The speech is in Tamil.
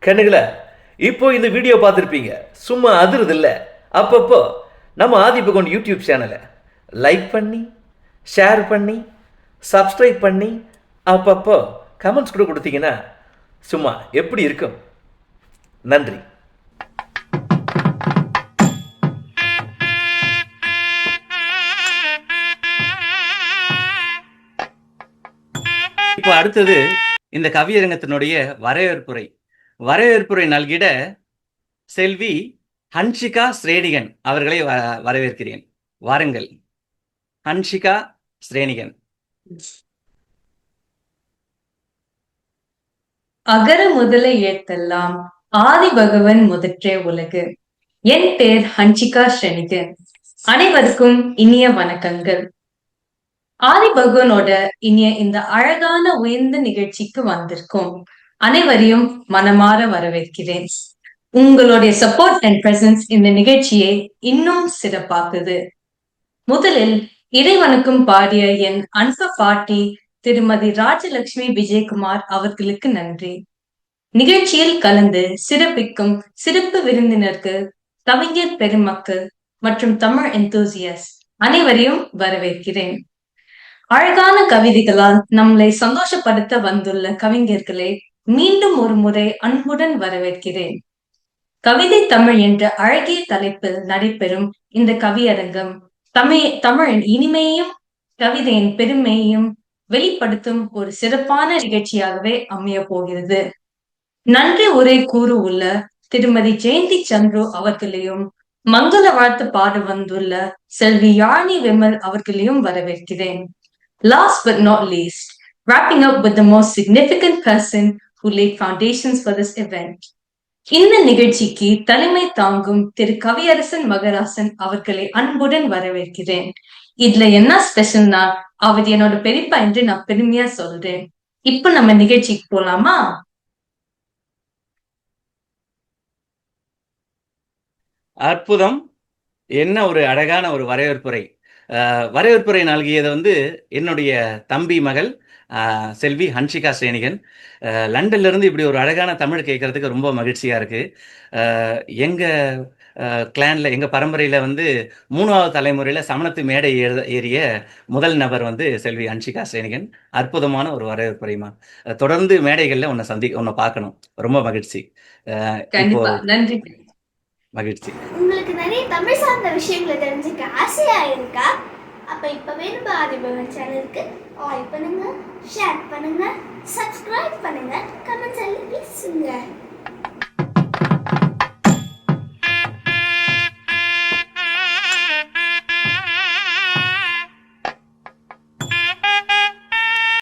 கண்ணுங்களா, இப்போ இந்த வீடியோ பார்த்துருப்பீங்க. சும்மா அதிருது இல்லை. அப்பப்போ நம்ம ஆதிபகவான் யூடியூப் சேனலை லைக் பண்ணி, ஷேர் பண்ணி, சப்ஸ்கிரைப் பண்ணி, அப்பப்போ கமெண்ட்ஸ் கூட கொடுத்தீங்கன்னா சும்மா எப்படி இருக்கும்? நன்றி. இப்போ அடுத்தது இந்த கவியரங்கத்தினுடைய வரவேற்புரை நல்கிட செல்வி ஹன்ஷிகா ஸ்ரேனிகன் அவர்களை வரவேற்கிறேன். வாருங்கள் ஹன்ஷிகா ஸ்ரேனிகன். அகர முதல ஏத்தெல்லாம் ஆதி பகவன் முதற்றே உலகு. என் பேர் ஹன்ஷிகா ஸ்ரேனிகன். அனைவருக்கும் இனிய வணக்கங்கள். ஆதி பகவானோட இனிய இந்த அழகான உயர்ந்த நிகழ்ச்சிக்கு வந்திருக்கோம். அனைவரையும் மனமாற வரவேற்கிறேன். உங்களுடைய சப்போர்ட் அண்ட் பிரசன்ஸ் இந்த நிகழ்ச்சியை இன்னும் சிறப்பாக்குது. முதலில் இறைவனுக்கும் பாடிய என் அன்பு பாட்டி திருமதி ராஜலட்சுமி விஜயகுமார் அவர்களுக்கு நன்றி. நிகழ்ச்சியில் கலந்து சிறப்பிக்கும் சிறப்பு விருந்தினருக்கு, கவிஞர் பெருமக்கள் மற்றும் தமிழ் எந்தூசியஸ்ட் அனைவரையும் வரவேற்கிறேன். அழகான கவிதைகளால் நம்மளை சந்தோஷப்படுத்த வந்துள்ள கவிஞர்களை மீண்டும் ஒரு முறை அன்புடன் வரவேற்கிறேன். கவிதை தமிழ் என்ற அழகிய தலைப்பில் நடைபெறும் இந்த கவியரங்கம் தமிழின் இனிமையும் கவிதையின் பெருமையையும் வெளிப்படுத்தும் ஒரு சிறப்பான நிகழ்ச்சியாகவே அமைய போகிறது. நன்றி உரை கூற உள்ள திருமதி ஜெயந்தி சந்துரு அவர்களையும், மங்கள வாழ்த்து பாட வந்துள்ள செல்வி யாழினி விமல் அவர்களையும் வரவேற்கிறேன். Last but not least, wrapping up with the most significant person who laid foundations for this event. இந்த நிகழ்ச்சிக்கு தலைமை தாங்கும் திரு கவியரசன் மகராசன் அவர்களை அன்புடன் வரவேற்கிறேன். இதுல என்ன ஸ்பெஷல்னா, அவர் என்னோட பெரியப்பா என்று நான் பெருமையா சொல்றேன். இப்ப நம்ம நிகழ்ச்சிக்கு போலாமா? அற்புதம். என்ன ஒரு அழகான ஒரு வரவேற்புரை நல்கியது என்னுடைய தம்பி மகள் செல்வி ஹன்ஷிகா ஸ்ரேனிகன். லண்டன்ல இருந்து இப்படி ஒரு அழகான தமிழ் கேட்கறதுக்கு ரொம்ப மகிழ்ச்சியா இருக்கு. எங்க கிளான்ல, எங்க பரம்பரையில 3வது தலைமுறையில சமணத்து மேடை ஏறிய முதல் நபர் செல்வி ஹன்ஷிகா ஸ்ரேனிகன். அற்புதமான ஒரு வரவேற்புரைமா. தொடர்ந்து மேடைகள்ல உன்னை பார்க்கணும். ரொம்ப மகிழ்ச்சி. இப்போ நன்றி. மகிழ்ச்சி. உங்களுக்கு நிறைய தமிழ் சார்ந்த விஷயங்களை தெரிஞ்சுக்க ஆசையா இருக்கா? அப்ப இப்பவே நம்ம ஆதிபகவான் சேனலுக்கு லைக் பண்ணுங்க, ஷேர் பண்ணுங்க, சப்ஸ்கிரைப் பண்ணுங்க, கமெண்ட்ஸ் எல்லாம் பேசுங்க.